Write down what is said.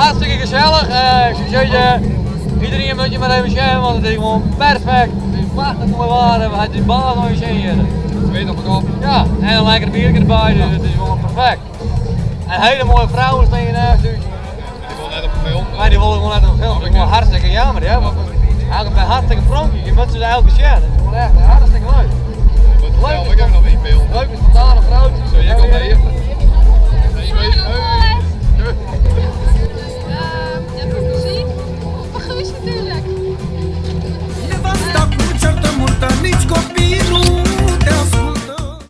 hartstikke gezellig. Iedereen moet je maar even zien, want het is gewoon perfect. Het is prachtig mooi waar. We hebben die bal nog eens in hier. Dat weet nog op. Ja, en een lekker biertje erbij, dus het is gewoon perfect. En hele mooie vrouwen staan hier naast u. Die wil net op een film. Maar die willen gewoon net op film. Dat is gewoon hartstikke jammer, ja. Want eigenlijk ben hartstikke pronkie. Je moet ze elke keer. Dat is gewoon echt hartstikke leuk. Ik heb nog niet beeld. Leuk is totale vrouwtjes. Zo, je komt even.